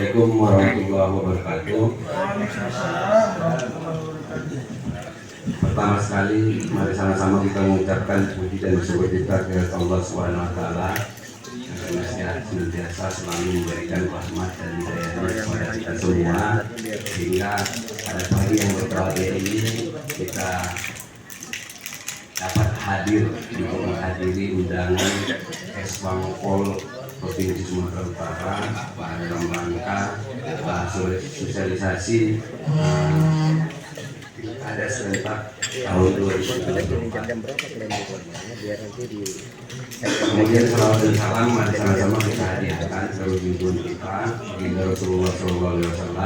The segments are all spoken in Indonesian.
Assalamualaikum warahmatullahi wabarakatuh. Pertama sekali, mari sama-sama kita mengucapkan puji dan syukur kita kepada Allah Subhanahu Wa Taala yang sehat senantiasa selalu memberikan rahmat dan hidayah kepada kita semua, sehingga pada pagi yang berbahagia ini kita dapat hadir untuk menghadiri undangan Esbangpol Provinsi Sumatera Utara dalam rangka sosialisasi ada serentak tahun 2024. Kemudian salawat dan salam mari sama-sama kita hadiahkan ke junjungan kita Baginda Rasulullah SAW.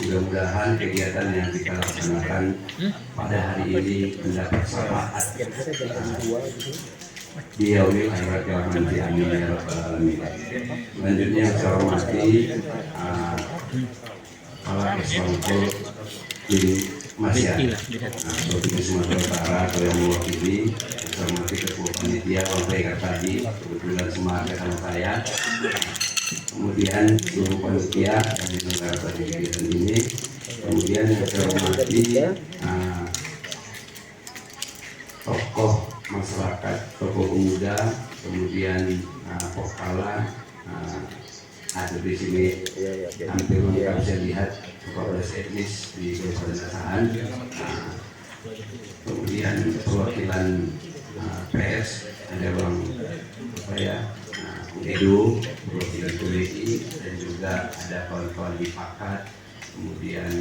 Mudah-mudahan kegiatan yang kita laksanakan pada hari ini mendapat syafaat di yaumil akhirat ya rahmati amin ya rabbal alamin. Selanjutnya yang saya hormati kepala Esbangpol di masyarakat Provinsi Sumatera Utara atau yang mewakili, saya hormati ketua panitia Olpeka tadi kebetulan semangat sama saya, kemudian seluruh panitia yang menyelenggarakan kegiatan ini, kemudian yang saya hormati tokoh masyarakat, tokoh pemuda, kemudian Pokpala ada di sini hampir lengkap saya lihat kepala etnis di Kabupaten Asahan, kemudian perwakilan PS ada Bang Edo, perwakilan PBI, dan juga ada kawan-kawan di Pakat, kemudian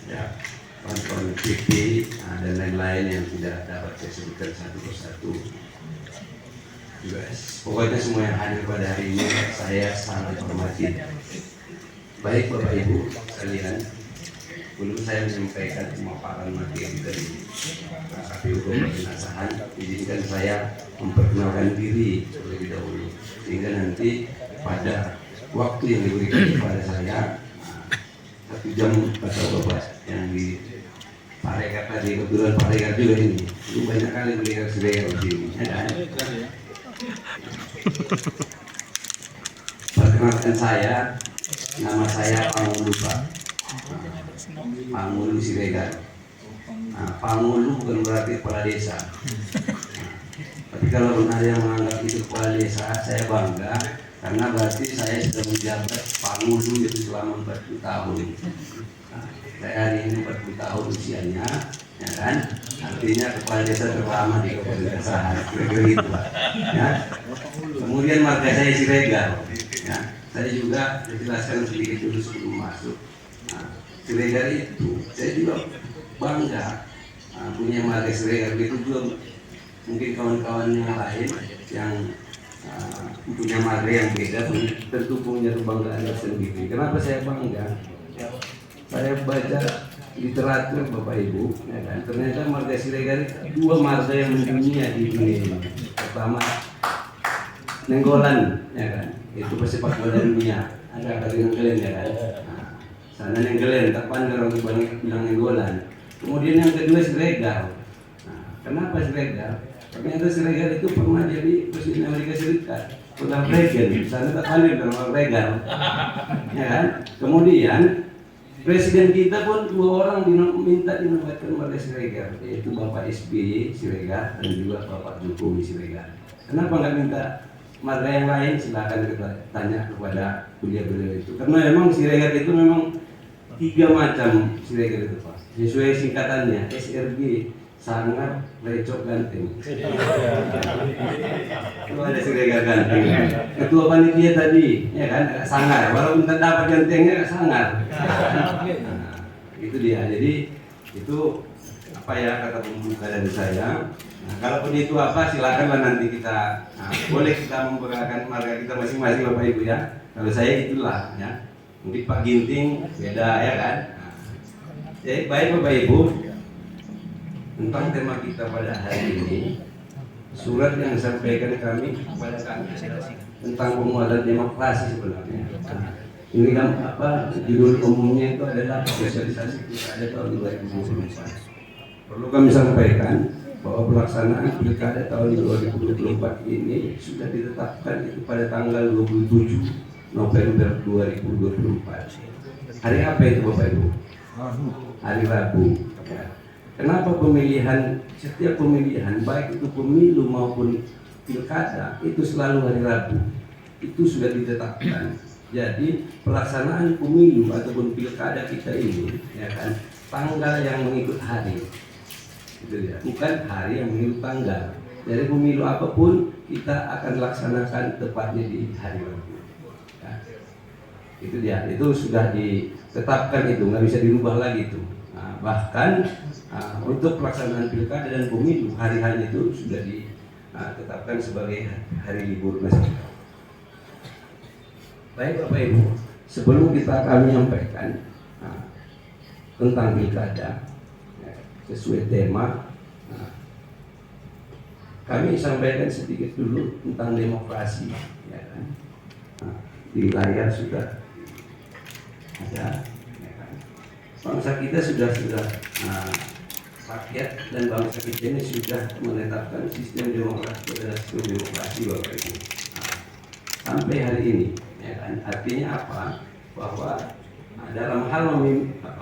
ada kawan-kawan PP dan lain-lain yang tidak dapat saya sebutkan satu persatu. Pokoknya semua yang hadir pada hari ini saya sangat hormati. Baik Bapak Ibu sekalian, belum saya menyampaikan pemaparan materi dari KPU Kabupaten Asahan, izinkan saya memperkenalkan diri terlebih dahulu, sehingga nanti pada waktu yang diberikan kepada saya 1 jam kata Bapak yang di Parekat tadi, kebetulan Parekat juga ini banyak kali melihat Siregar di sini, ada. Perkenalkan saya, nama saya Pangulu Pak, Pangulu Siregar. Pangulu bukan berarti kepala desa, tapi kalau benar yang menganggap itu kepala desa, saya bangga karena berarti saya sudah menjabat Pangulu itu selama 40 tahun. Saya hari ini 40 tahun usianya, ya kan? Artinya kepala desa terlama di Kabupaten Asahan, kira-kira gitu Pak. Ya. Kemudian marga saya Siregar. Ya. Saya juga dijelaskan sedikit dulu sebelum masuk. Siregar itu saya juga bangga punya marga Siregar. Itu juga mungkin kawan-kawan yang lain yang punya marga yang beda tentu punya kebanggaan tersendiri. Kenapa saya bangga? Saya baca literatur Bapak Ibu, ya kan? Ternyata marga Siregar itu 2 marga yang mendunia di dunia ini. Pertama Nenggolan, ya kan? Itu pesepak bola dunia. Ada kali Nenggelen, ya kan? Sana Nenggelen, tapan orang banyak bilang Nenggolan. Kemudian yang kedua Siregar. Kenapa Siregar? Ternyata Siregar itu pernah jadi presiden Amerika Serikat, Ronald Reagan. Sana tak hadir Ronald Reagan, ya kan? Kemudian Presiden kita pun 2 orang minta dinobatkan marga Siregar, yaitu Bapak SBY Siregar dan juga Bapak Jokowi Siregar. Kenapa nggak minta marga yang lain? Silakan kita tanya kepada beliau-beliau itu. Karena memang Siregar itu memang 3 macam Siregar itu Pak. Sesuai singkatannya SRG, sangat lecok ganteng. Itu ada Siregar ganteng. Ketua panitia tadi, ya kan, agak sangar. Walaupun tak dapat gantengnya, agak sangar. Itu dia. Jadi itu apa ya kata pembuka dari saya. Kalaupun itu apa, silakanlah nanti kita boleh kita memperkenalkan marga kita masing-masing Bapak Ibu ya. Kalau saya itulah ya. Mungkin Pak Ginting beda ya kan. Jadi baik Bapak Ibu, tentang tema kita pada hari ini, surat yang disampaikan kami kepada kami tentang penguatan demokrasi sebenarnya. Ini kan apa judul umumnya itu adalah sosialisasi pilkada tahun 2024. Perlu kami sampaikan bahwa pelaksanaan pilkada tahun 2024 ini sudah ditetapkan itu pada tanggal 27 November 2024. Hari apa itu Bapak Ibu? Hari Rabu. Ya. Kenapa setiap pemilihan baik itu pemilu maupun pilkada itu selalu hari Rabu? Itu sudah ditetapkan. Jadi pelaksanaan pemilu ataupun pilkada kita ini, ya kan, tanggal yang mengikut hari, gitu ya, bukan hari yang mengikut tanggal. Jadi pemilu apapun kita akan laksanakan tepatnya di hari Rabu. Ya. Itu dia, itu sudah ditetapkan, itu nggak bisa dirubah lagi itu. Nah, bahkan untuk pelaksanaan pilkada dan pemilu hari-hari itu sudah ditetapkan sebagai hari libur nasional. Baik Bapak Ibu, sebelum kami menyampaikan tentang pilkada sesuai tema, kami sampaikan sedikit dulu tentang demokrasi, ya kan? Di layar sudah ada, ya kan? Bangsa kita sudah rakyat dan bangsa kita ini sudah menetapkan sistem demokrasi adalah sistem demokrasi Bapak Ibu. Sampai hari ini, ya kan? Artinya apa? Bahwa dalam hal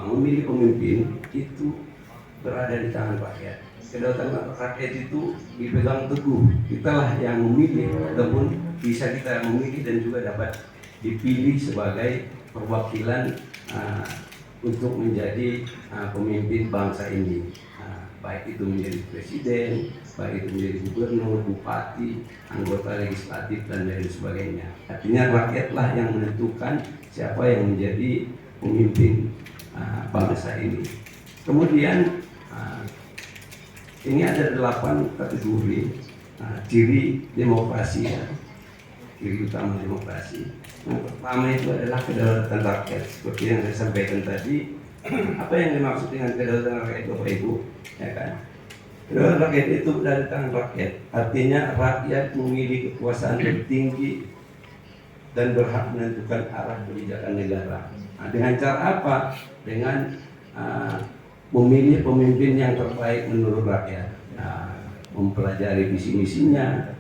memilih pemimpin itu berada di tangan rakyat. Kedaulatan rakyat itu dipegang teguh. Kitalah yang memilih, ataupun bisa kita memilih dan juga dapat dipilih sebagai perwakilan untuk menjadi pemimpin bangsa ini. Baik itu menjadi presiden, baik itu menjadi gubernur, bupati, anggota legislatif dan lain sebagainya. Artinya rakyatlah yang menentukan siapa yang menjadi pemimpin bangsa ini. Kemudian ini ada 8 kategori ciri demokrasi, ya. Ciri utama demokrasi. Yang pertama itu adalah kedaulatan rakyat. Seperti yang saya sampaikan tadi, apa yang dimaksud dengan kedaulatan rakyat Bapak Ibu? Ya kan? Kedaulatan rakyat itu dari tangan rakyat. Artinya rakyat memiliki kekuasaan tertinggi dan berhak menentukan arah kebijakan negara. Nah, dengan cara apa? Dengan memilih pemimpin yang terbaik menurut rakyat. Mempelajari visi misinya,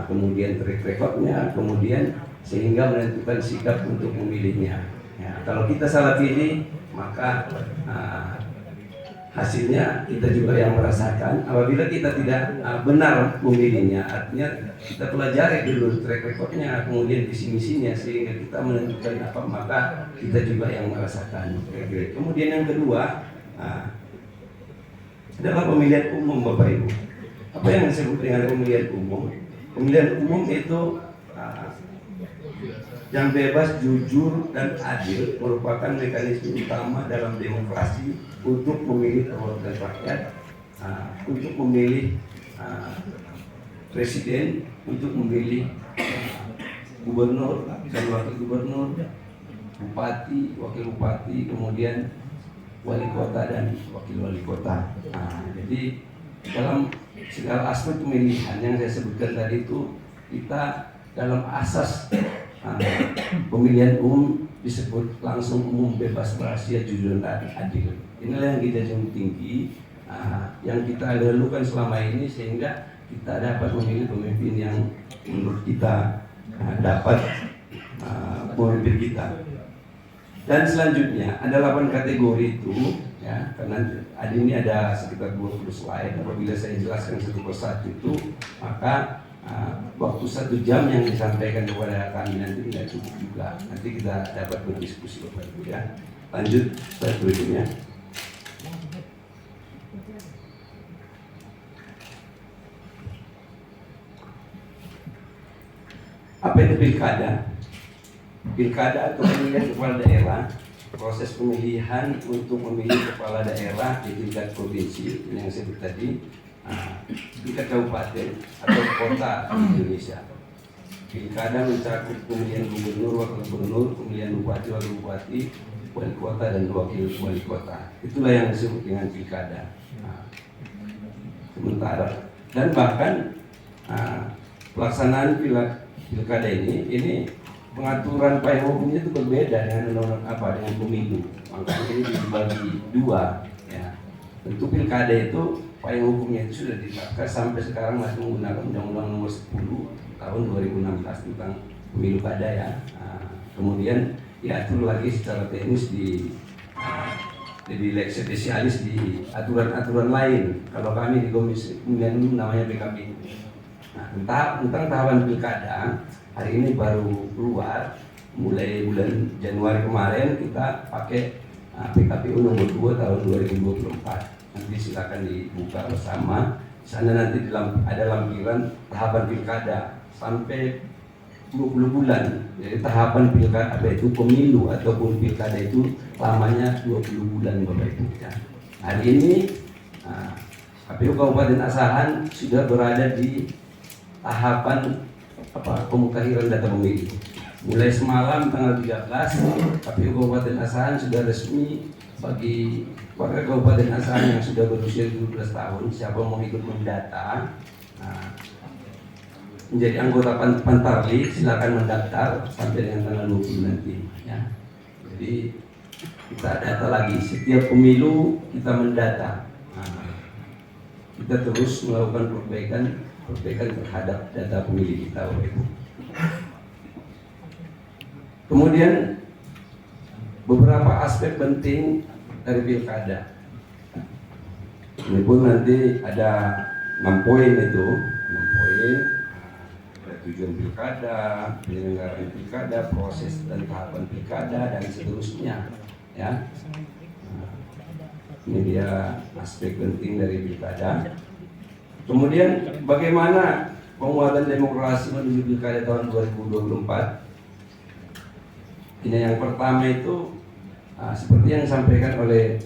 kemudian track recordnya, kemudian sehingga menentukan sikap untuk memilihnya. Ya, kalau kita salah pilih, maka hasilnya kita juga yang merasakan. Apabila kita tidak benar memilihnya, artinya kita pelajari dulu track recordnya, kemudian visi misinya, sehingga kita menentukan apa, maka kita juga yang merasakan. Kemudian yang kedua adalah pemilihan umum Bapak Ibu. Apa yang disebut dengan pemilihan umum? Pemilihan umum itu yang bebas, jujur, dan adil merupakan mekanisme utama dalam demokrasi untuk memilih perwakilan rakyat, untuk memilih presiden, untuk memilih gubernur dan wakil gubernur, bupati, wakil bupati, kemudian wali kota dan wakil wali kota. Jadi dalam segala aspek pemilihan yang saya sebutkan tadi itu, kita dalam asas pemilihan umum disebut langsung, umum, bebas, rahasia, jujur, dan adil. Inilah yang kita jauh tinggi, yang kita lakukan selama ini, sehingga kita dapat memilih pemimpin yang menurut kita dapat memimpin kita. Dan selanjutnya ada 8 kategori itu, ya, karena ini ada sekitar 20 slide. Apabila saya jelaskan satu persatu itu, maka waktu 1 jam yang disampaikan kepada kami nanti tidak cukup juga. Nanti kita dapat berdiskusi Bapak Ibu, ya. Lanjut slide berikutnya. Apa itu pilkada? Pilkada atau pemilihan kepala daerah, proses pemilihan untuk memilih kepala daerah di tingkat provinsi yang saya sebut tadi, tingkat kabupaten atau kota di Indonesia. Pilkada mencakup pemilihan gubernur, wakil gubernur, pemilihan bupati, wakil bupati, wali kota, dan wakil wali kota. Itulah yang disebut dengan pilkada. Sementara dan bahkan pelaksanaan pilkada ini pengaturan payung hukumnya itu berbeda dengan undang-undang dengan pemilu. Makanya ini dibagi 2, ya. Tentu pilkada itu payung hukumnya itu sudah ditetapkan, sampai sekarang masih menggunakan Undang-Undang Nomor 10 tahun 2016 tentang pemilu kada, ya. kemudian diatur lagi secara teknis di leg spesialis di aturan-aturan lain. Kalau kami di Komisi Pemilihan Umum namanya PKPU. Nah, tentang tahapan pilkada hari ini baru keluar, mulai bulan Januari kemarin kita pakai PKPU nomor 2 tahun 2024. Nanti silakan dibuka bersama. Di sana nanti ada lampiran tahapan pilkada sampai 20 bulan. Jadi tahapan pilkada itu pemilu ataupun pilkada itu lamanya 20 bulan Bapak Ibu. Ya. Hari ini KPU Kabupaten Asahan sudah berada di tahapan pemutahiran data pemilih. Mulai semalam tanggal 13 KPU Kabupaten Asahan sudah resmi bagi warga Kabupaten Asahan yang sudah berusia 17 tahun siapa mau ikut mendata menjadi anggota Pantarli silakan mendaftar sampai dengan tanggal 20 nanti ya. Jadi kita data lagi setiap pemilu kita mendata. Kita terus melakukan perbaikan terhadap data pemilih kita Bapak Ibu. Kemudian beberapa aspek penting dari pilkada. Ini pun nanti ada 6 poin itu, 6 poin. Ada tujuan pilkada, penyelenggaraan pilkada, proses dan tahapan pilkada dan seterusnya. Ya, ini dia aspek penting dari pilkada. Kemudian bagaimana penguatan demokrasi menuju pilkada tahun 2024? Ini yang pertama itu seperti yang disampaikan oleh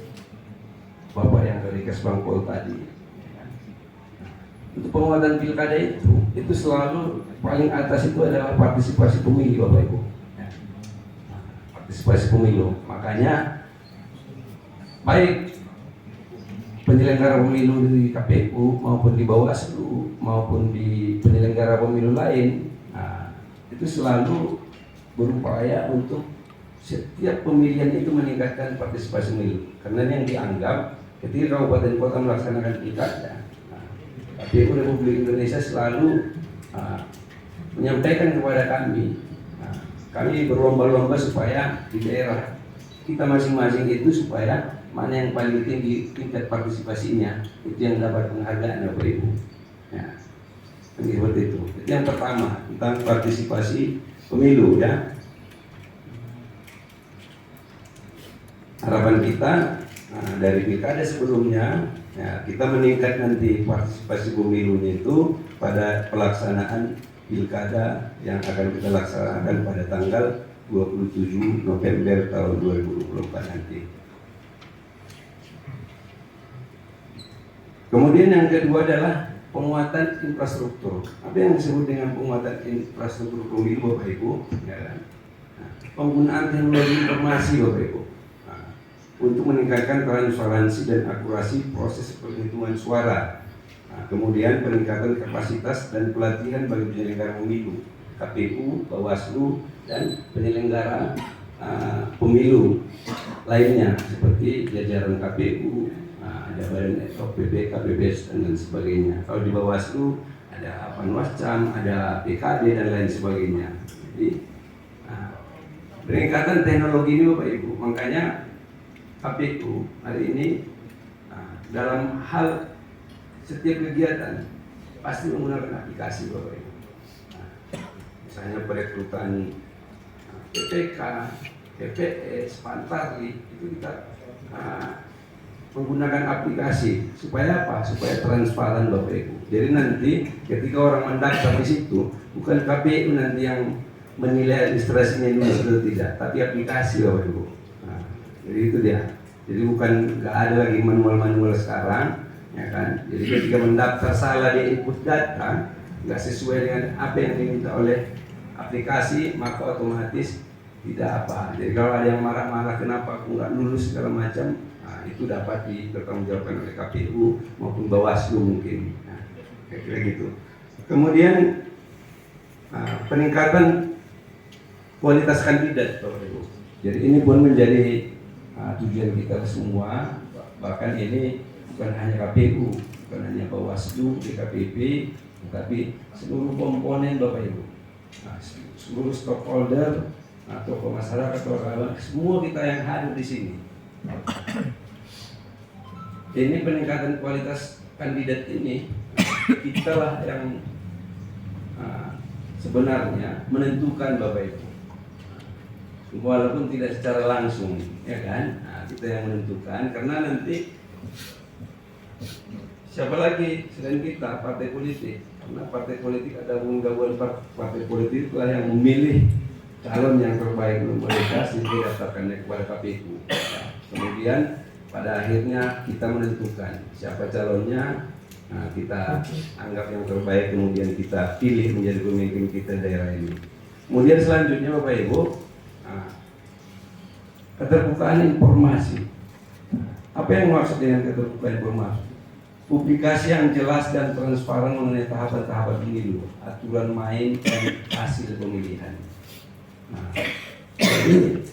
Bapak yang dari Kesbangpol tadi. Untuk penguatan pilkada itu selalu paling atas itu adalah partisipasi pemilih Bapak Ibu. Partisipasi pemilu. Makanya baik penyelenggara pemilu di KPU maupun di Bawaslu maupun di penyelenggara pemilu lain, itu selalu berupaya untuk setiap pemilihan itu meningkatkan partisipasi pemilu. Karena yang dianggap ketika kabupaten kota melaksanakan pilkada, KPU Republik Indonesia selalu menyampaikan kepada kami, kami berlomba-lomba supaya di daerah kita masing-masing itu supaya mana yang paling tinggi tingkat partisipasinya itu yang dapat penghargaan Bapak Ibu. Ya, seperti itu. Itu yang pertama tentang partisipasi pemilu ya. Harapan kita dari pilkada sebelumnya ya, kita meningkat nanti partisipasi pemilunya itu pada pelaksanaan pilkada yang akan kita laksanakan pada tanggal 27 November tahun 2024 nanti. Kemudian yang kedua adalah penguatan infrastruktur. Apa yang disebut dengan penguatan infrastruktur pemilu Bapak Ibu? Ya kan? Penggunaan teknologi informasi Bapak Ibu untuk meningkatkan transparansi dan akurasi proses penghitungan suara. Kemudian peningkatan kapasitas dan pelatihan bagi penyelenggara pemilu, KPU, Bawaslu, dan penyelenggara pemilu lainnya seperti jajaran KPU, ada Badan PBK, KPBS dan lain sebagainya. Kalau di Bawaslu ada Panwascam, ada PKD dan lain sebagainya. Jadi peningkatan teknologi ini Bapak Ibu, makanya KPU hari ini dalam hal setiap kegiatan pasti menggunakan aplikasi Bapak Ibu. Misalnya perekrutan PPK, PPS, Pantarli itu kita menggunakan aplikasi supaya apa? Supaya transparan Bapak Ibu. Jadi nanti ketika orang mendaftar di situ bukan KPU nanti yang menilai administrasinya lulus atau tidak, tapi aplikasi Bapak Ibu. Jadi itu dia. Jadi bukan nggak ada lagi manual-manual sekarang, ya kan? Jadi ketika mendaftar salah dia input data nggak sesuai dengan apa yang diminta oleh aplikasi, maka otomatis tidak apa. Jadi kalau ada yang marah-marah kenapa aku nggak lulus segala macam, itu dapat dipertanggungjawabkan oleh KPU maupun Bawaslu mungkin. Kira-kira gitu. Kemudian peningkatan kualitas kandidat Bapak Ibu. Jadi ini pun menjadi tujuan kita semua, bahkan ini bukan hanya KPU, bukan hanya Bawaslu, DKPP, tapi seluruh komponen Bapak Ibu, seluruh stakeholder tokoh masyarakat, tokoh agama, semua kita yang hadir di sini. Ini peningkatan kualitas kandidat ini, kita lah yang sebenarnya menentukan Bapak Ibu. Walaupun tidak secara langsung, ya kan? Kita yang menentukan, karena nanti siapa lagi selain kita, partai politik. Karena partai politik ada gabungan partai politik itulah yang memilih calon yang terbaik untuk mereka sehingga didaftarkannya kepada KPU. Kemudian pada akhirnya kita menentukan siapa calonnya, kita anggap yang terbaik, kemudian kita pilih menjadi pemimpin kita daerah ini. Kemudian selanjutnya Bapak Ibu, keterbukaan informasi. Apa yang maksud dengan keterbukaan informasi? Publikasi yang jelas dan transparan mengenai tahapan-tahapan pemilu, aturan main dan hasil pemilihan. Jadi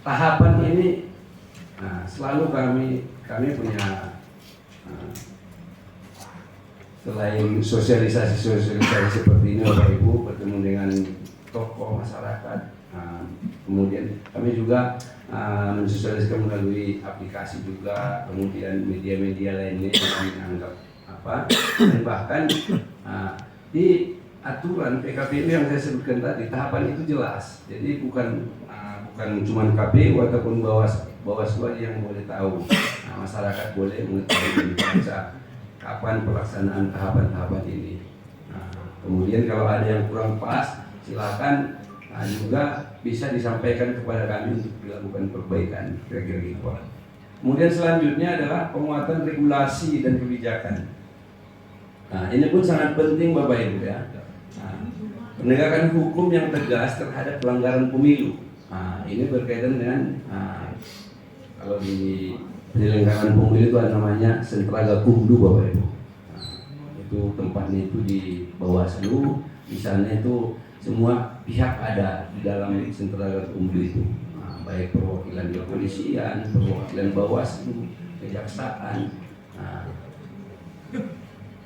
tahapan ini selalu kami punya selain sosialisasi seperti ini Bapak Ibu, bertemu dengan tokoh masyarakat. Kemudian kami juga mensosialisasikan melalui aplikasi juga, kemudian media-media lainnya yang kami anggap dan bahkan di aturan PKPU yang saya sebutkan tadi, tahapan itu jelas. Jadi bukan cuma KPU ataupun Bawaslu yang boleh tahu. Masyarakat boleh mengetahui kapan pelaksanaan tahapan-tahapan ini. Kemudian kalau ada yang kurang pas, silakan juga bisa disampaikan kepada kami untuk dilakukan perbaikan, kira-kira gitu. Kemudian selanjutnya adalah penguatan regulasi dan kebijakan. Ini pun sangat penting Bapak Ibu ya. Penegakan hukum yang tegas terhadap pelanggaran pemilu. Ini berkaitan dengan kalau di penyelenggaraan pemilu itu ada namanya sentraga kumdu Bapak Ibu. Itu tempatnya itu di Bawaslu, di sana itu semua pihak ada di dalam sentraga kumdu itu, baik perwakilan kepolisian, perwakilan Bawaslu, kejaksaan.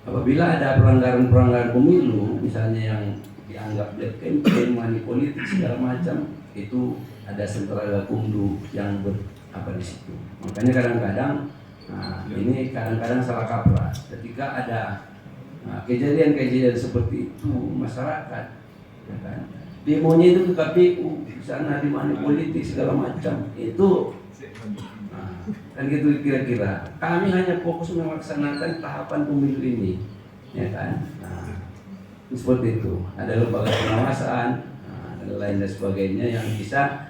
Apabila ada pelanggaran pemilu, misalnya yang dianggap black campaign, money politik segala macam, itu ada sentraga kumdu yang di situ. Makanya kadang-kadang ini salah kaprah. Ketika ada kejadian-kejadian seperti itu masyarakat, ya kan, demonya itu ke KPU, di sana di money politik segala macam, itu kan gitu kira-kira. Kami hanya fokus melaksanakan tahapan pemilu ini, ya kan. Seperti itu. Ada lembaga pengawasan, dan lain sebagainya yang bisa,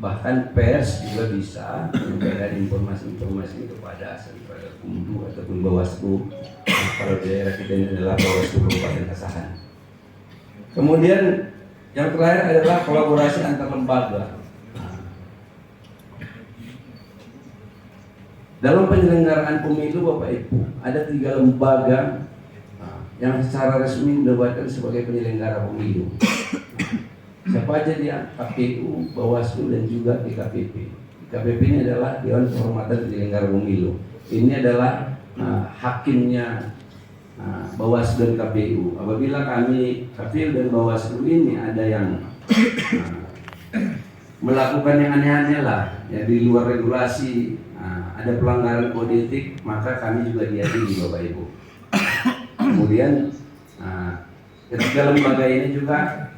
bahkan pers juga bisa memberikan informasi-informasi kepada sentraga kumdu ataupun Bawaslu. Kalau daerah kita ini adalah Bawaslu Kabupaten Asahan. Kemudian yang terakhir adalah kolaborasi antar lembaga. Dalam penyelenggaraan pemilu Bapak Ibu, ada 3 lembaga yang secara resmi dinobatkan sebagai penyelenggara pemilu. Siapa aja dia? KPU, Bawaslu, dan juga DKPP. DKPP ini adalah Dewan Kehormatan Penyelenggara Pemilu. Ini adalah hakimnya Bawaslu dan KPU. Apabila kami KPU dan Bawaslu ini ada yang melakukan yang aneh-aneh lah, ya di luar regulasi, ada pelanggaran kode etik, maka kami juga diadili Bapak Ibu. Kemudian ketiga lembaga ini juga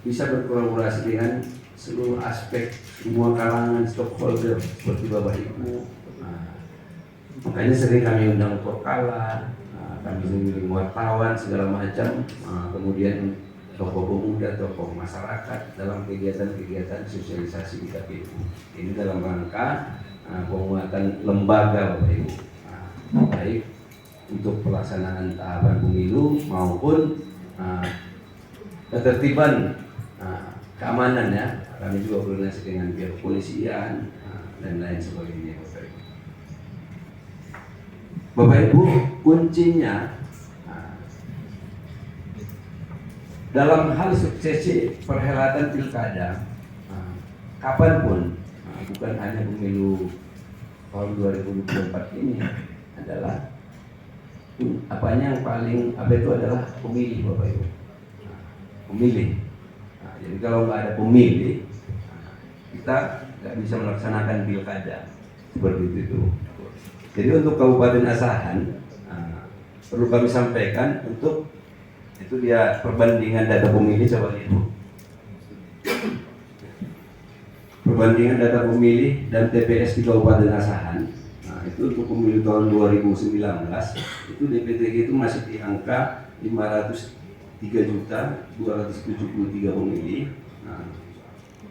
bisa berkolaborasi dengan seluruh aspek, semua kalangan stakeholder seperti Bapak Ibu. Makanya sering kami undang Korkala, kami sering wartawan segala macam, kemudian tokoh pemuda, tokoh masyarakat dalam kegiatan-kegiatan sosialisasi di KPU. Ini dalam rangka penguatan lembaga Bapak Ibu, baik untuk pelaksanaan tahapan pemilu maupun ketertiban keamanan ya. Kami juga koordinasi dengan pihak kepolisian dan lain sebagainya Bapak Ibu. Bapak Ibu, kuncinya dalam hal suksesi perhelatan pilkada kapanpun, bukan hanya pemilu tahun 2024 ini, adalah apanya yang paling itu adalah pemilih Bapak Ibu. Pemilih Jadi kalau nggak ada pemilih, kita nggak bisa melaksanakan pilkada seperti itu. Jadi untuk Kabupaten Asahan perlu kami sampaikan untuk itu dia perbandingan data pemilih, coba lihat. Perbandingan data pemilih dan TPS di Kabupaten Asahan. Nah, itu untuk pemilu tahun 2019 itu DPTG itu masih di angka 503.273 pemilih. Nah,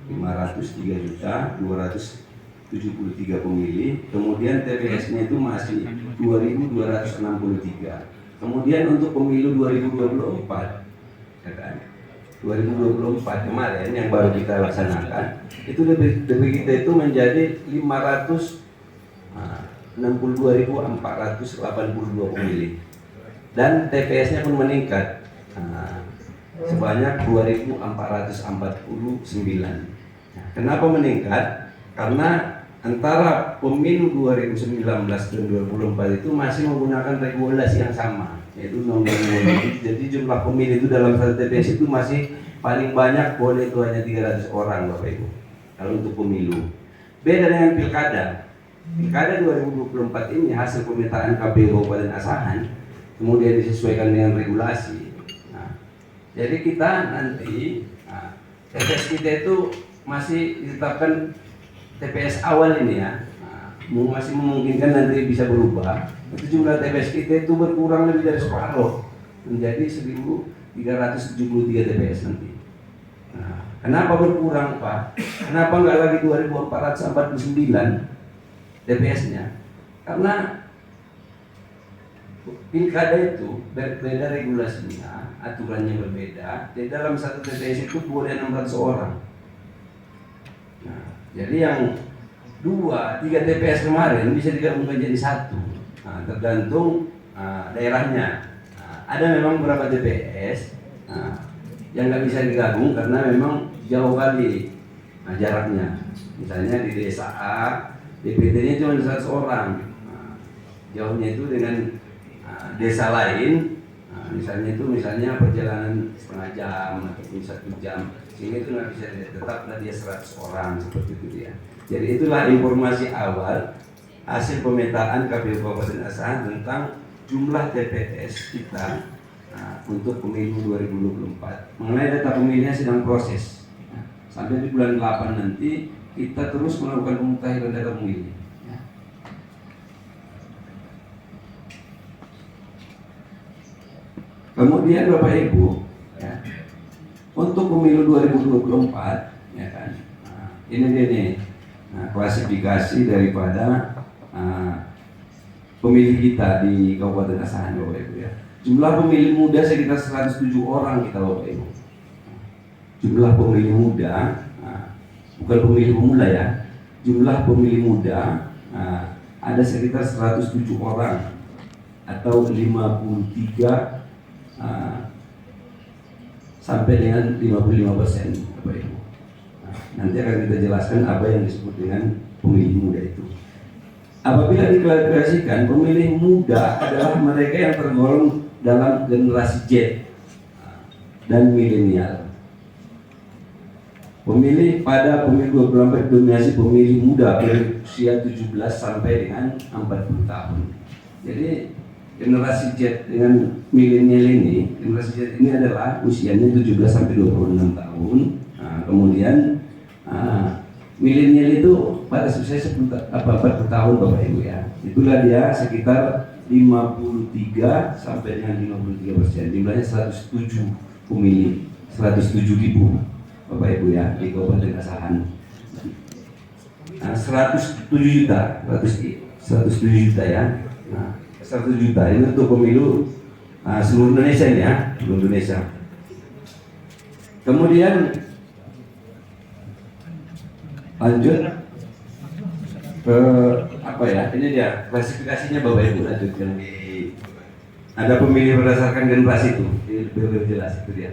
503.273 pemilih. Kemudian TPS-nya itu masih 2.263. Kemudian untuk pemilu 2024, ya kan? 2024 kemarin yang baru kita laksanakan, itu DP kita itu menjadi 562.482 pemilih. Dan TPS-nya pun meningkat sebanyak 2.449. Nah, kenapa meningkat? Karena antara pemilu 2019 dan 2024 itu masih menggunakan regulasi yang sama, yaitu undang-undang. Jadi jumlah pemilih itu dalam satu TPS itu masih paling banyak boleh itu hanya 300 orang, Bapak Ibu. Kalau untuk pemilu, beda dengan pilkada. Pilkada 2024 ini hasil pemetaan KPU Kabupaten Asahan, kemudian disesuaikan dengan regulasi. Nah, jadi kita nanti TPS kita itu masih ditetapkan TPS awal ini ya, masih memungkinkan nanti bisa berubah. Itu jumlah TPS kita itu berkurang lebih dari separuh, menjadi 1.373 TPS nanti. Nah, kenapa berkurang, Pak? Kenapa nggak lagi 2.449 TPS-nya? Karena pilkada itu berbeda regulasinya, aturannya berbeda. Di dalam satu TPS itu boleh 600 orang. Nah, jadi yang 2-3 TPS kemarin bisa digabungkan jadi satu. Nah, tergantung daerahnya. Nah, ada memang beberapa TPS yang nggak bisa digabung karena memang jauh kali jaraknya. Misalnya di desa A, DPT-nya cuma 100 orang. Nah, jauhnya itu dengan desa lain, misalnya perjalanan setengah jam ataupun 1 jam, sehingga itu nggak bisa tetaplah dia 100 orang seperti itu ya. Jadi itulah informasi awal hasil pemetaan KPU Kabupaten Asahan tentang jumlah TPS kita untuk pemilu 2024. Mengenai data pemilihnya sedang proses. Sampai di bulan 8 nanti kita terus melakukan pemutahiran data pemilih. Kemudian Bapak Ibu, ya, untuk pemilu 2024, ya kan, ini dia nih, klasifikasi daripada pemilih kita di Kabupaten Asahan, Bapak Ibu ya. Jumlah pemilih muda sekitar 107 orang kita, Bapak Ibu. Jumlah pemilih muda, bukan pemilih pemula ya. Jumlah pemilih muda ada sekitar 107 orang atau 53 sampai dengan 55%, Bapak Ibu. Nanti akan kita jelaskan apa yang disebut dengan pemilih muda itu. Apabila diklasifikasikan, pemilih muda adalah mereka yang tergolong dalam generasi Z dan milenial. Pemilih pada pemilu 2024 dominasi pemilih muda berusia 17 sampai dengan 40 tahun. Jadi generasi Z dengan milenial ini, generasi Z ini adalah usianya 17 sampai 26 tahun. Kemudian milenial itu pada usia 40 tahun, Bapak Ibu ya. Itulah dia sekitar 53 sampai dengan 53%. Jumlahnya 107 pemilih, 107.000 Bapak Ibu ya di Kabupaten Asahan. 107 juta, 107 juta ya. 100 juta ini untuk pemilu seluruh Indonesia ini ya, seluruh Indonesia. Kemudian lanjut ke apa ya? Ini dia klasifikasinya, Bapak Ibu, lanjutkan di ada pemilih berdasarkan generasi itu, lebih jelas itu dia.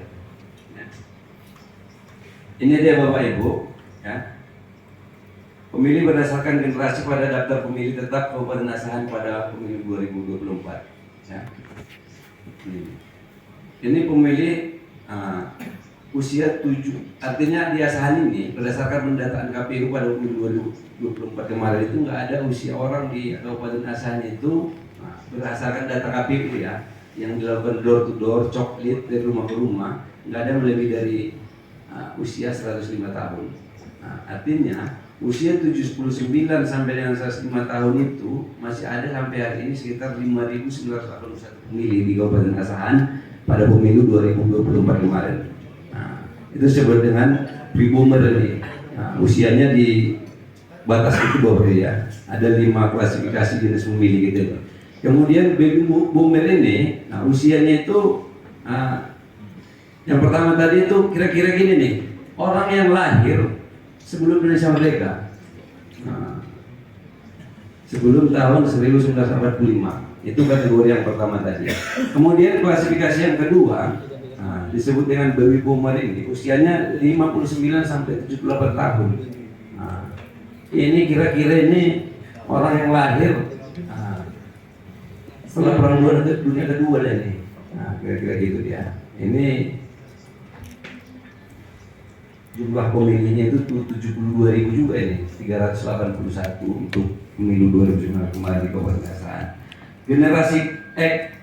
Ini dia Bapak Ibu ya. Pemilih berdasarkan generasi pada daftar pemilih tetap Kabupaten Asahan pada pemilu 2024 ya. Ini pemilih usia 7, artinya di asahan ini berdasarkan pendataan KPU pada pemilu 2024 kemarin itu nggak ada usia orang di Kabupaten Asahan itu, berdasarkan data KPU ya, yang dilakukan door to door coklit dari rumah ke rumah, nggak ada lebih dari usia 105 tahun. Artinya usia 79 sampai dengan 105 tahun itu masih ada sampai hari ini sekitar 5.981 pemilih di Kabupaten Asahan pada pemilu 2024 kemarin. Itu disebut dengan pre-boomer ini. Usianya di batas itu bawah ya. Ada 5 klasifikasi jenis pemilih gitu. Kemudian baby boomer ini, usianya itu yang pertama tadi itu kira-kira gini nih, orang yang lahir sebelum Indonesia merdeka, sebelum tahun 1945, itu kategori yang pertama tadi. Kemudian klasifikasi yang kedua disebut dengan baby boomer ini, usianya 59 sampai 78 tahun. Ini kira-kira ini orang yang lahir setelah Perang Dunia Kedua ini, kira-kira gitu dia. Ini jumlah pemilihnya itu 72.000 juga ini, 381 untuk pemilu 2019 kemarin di Kabupaten Asahan. Generasi X,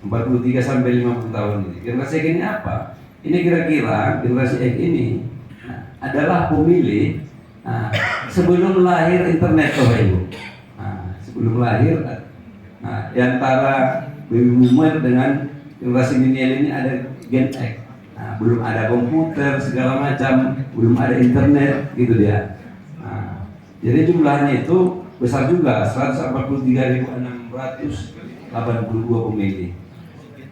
43 sampai 50 tahun ini. Generasi X ini apa? Ini kira-kira generasi X ini adalah pemilih sebelum lahir internet, Bapak Ibu. Sebelum lahir, di antara baby boomer dengan generasi milenial ini ada Gen X. Belum ada komputer segala macam, belum ada internet gitu dia. Jadi jumlahnya itu besar juga, 143.682 pemilih.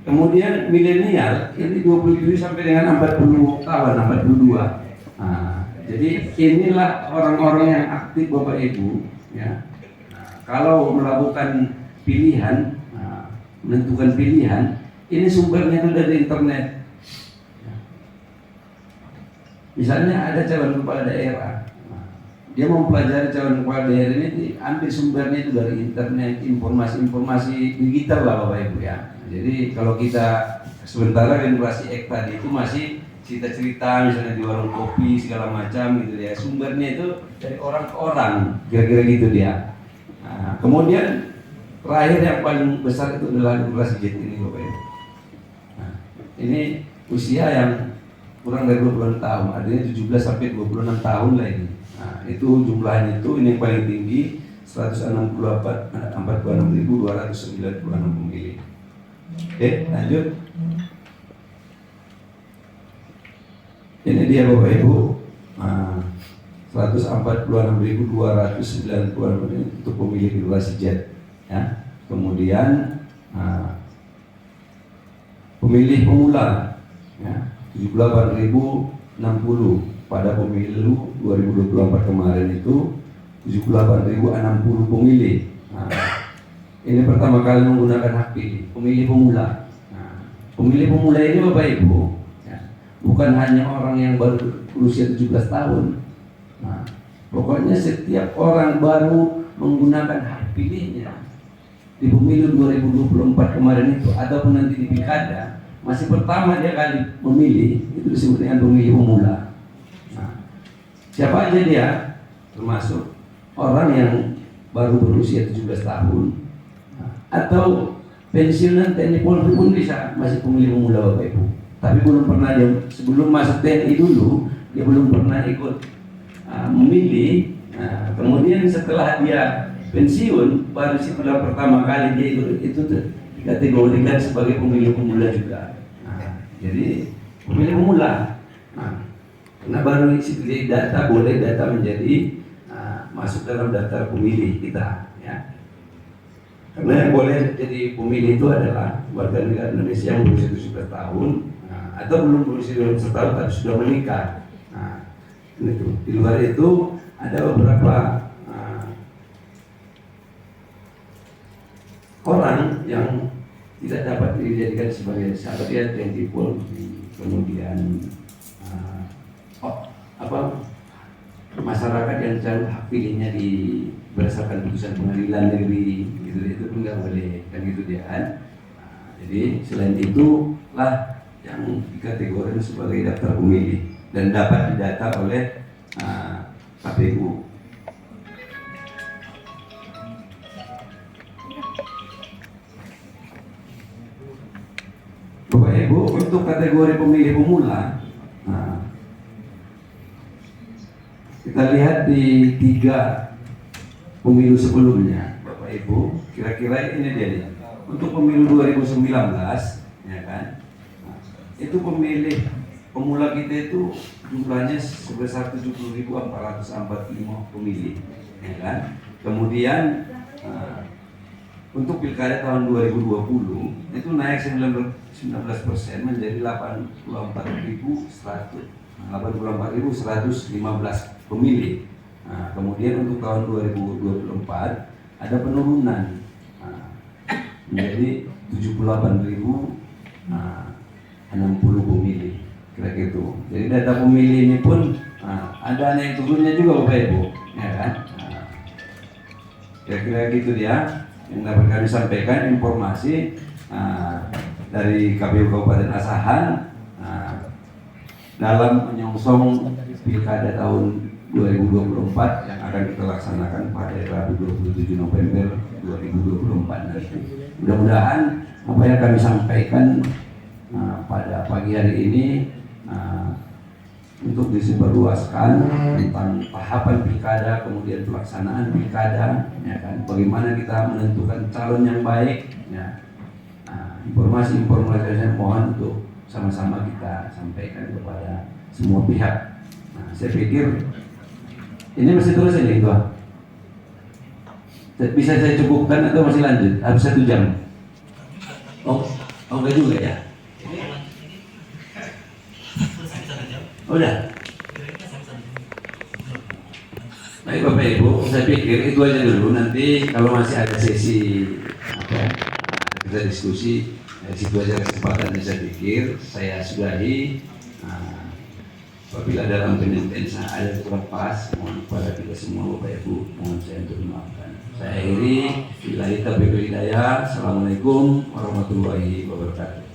Kemudian milenial ini 27 sampai dengan 40 tahun, 42. Jadi inilah orang-orang yang aktif Bapak Ibu ya. Kalau melakukan pilihan, menentukan pilihan, ini sumbernya itu dari internet. Misalnya ada calon kepala daerah, dia mau mempelajari calon kepala daerah ini, diambil sumbernya itu dari internet, informasi-informasi digital lah Bapak Ibu ya. Jadi kalau kita sementara generasi X tadi itu masih cerita-cerita misalnya di warung kopi segala macam gitu ya, sumbernya itu dari orang ke orang, kira-kira gitu dia. Kemudian terakhir yang paling besar itu adalah generasi Z ini Bapak Ibu. Ini usia yang kurang dari 26 tahun, artinya 17 sampai 26 tahun lah ini. Itu jumlahnya itu ini yang paling tinggi, 146.296 pemilih. Oke, lanjut. Ini dia Bapak Ibu, 146.296 untuk pemilih generasi Z. Ya. Kemudian pemilih pemula, ya. 78.060 pada pemilu 2024 kemarin itu 78.060 pemilih. Ini pertama kali menggunakan hak pilih, pemilih pemula. Pemilih pemula ini Bapak Ibu ya, bukan hanya orang yang baru berusia 17 tahun. Pokoknya setiap orang baru menggunakan hak pilihnya di pemilu 2024 kemarin itu ataupun nanti di pilkada, masih pertama dia kali memilih, itu disebut dengan pemilih pemula. Siapa aja dia? Termasuk orang yang baru berusia 17 tahun atau pensiunan TNI Polri pun bisa, masih pemilih pemula Bapak Ibu. Tapi belum pernah dia, sebelum masuk TNI dulu, dia belum pernah ikut memilih. Kemudian setelah dia pensiun, baru setelah pertama kali dia itu dikategorikan sebagai pemilih pemula juga. Jadi pemilih pemula, karena baru isi data, boleh data menjadi masuk dalam daftar pemilih kita, ya. Karena yang boleh jadi pemilih itu adalah warga negara Indonesia yang berusia 17 tahun atau belum berusia 17 tahun tapi sudah menikah. Itu. Di luar itu ada beberapa orang yang tidak dapat dijadikan sebagai sahabat ya, TNI Polri, kemudian masyarakat yang calon hak pilihnya berdasarkan putusan pengadilan negeri gitu, itu pun nggak boleh kan gitu dia kan. Jadi selain itu lah yang dikategorikan sebagai daftar pemilih dan dapat didata oleh KPU. Bapak Ibu, untuk kategori pemilih pemula, kita lihat di 3 pemilu sebelumnya, Bapak Ibu, kira-kira ini dia nih. Untuk pemilu 2019, ya kan, itu pemilih pemula kita itu jumlahnya sebesar 70.445 pemilih, ya kan. Kemudian untuk pilkada tahun 2020 itu naik 19% menjadi 84.115 pemilih. Kemudian untuk tahun 2024 ada penurunan menjadi 78.060 pemilih, kira gitu. Jadi data pemilih ini pun ada naik turunnya juga Bapak Ibu, ya kan? Kira-kira gitu dia yang dapat kami sampaikan informasi dari KPU Kabupaten Asahan dalam menyongsong pilkada tahun 2024 yang akan kita laksanakan pada Rabu 27 November 2024 nanti. Mudah-mudahan apa yang kami sampaikan pada pagi hari ini untuk disebarluaskan tentang tahapan pilkada, kemudian pelaksanaan pilkada, ya kan, bagaimana kita menentukan calon yang baik, ya. Informasi-informasi saya mohon untuk sama-sama kita sampaikan kepada semua pihak. Saya pikir ini masih terus ini itu. Bisa saya cukupkan atau masih lanjut? Habis 1 jam. Oh enggak juga ya. Udah. Baik Bapak Ibu, saya pikir itu aja dulu. Nanti kalau masih ada sesi kita diskusi, situ aja kesempatannya. Saya pikir saya sudahi. Apabila dalam penyampaian saya ada kurang pas, mohon kepada kita semua Bapak Ibu, mohon saya untuk dimaafkan. Saya akhiri, billahi taufiq wal hidayah. Assalamualaikum warahmatullahi wabarakatuh.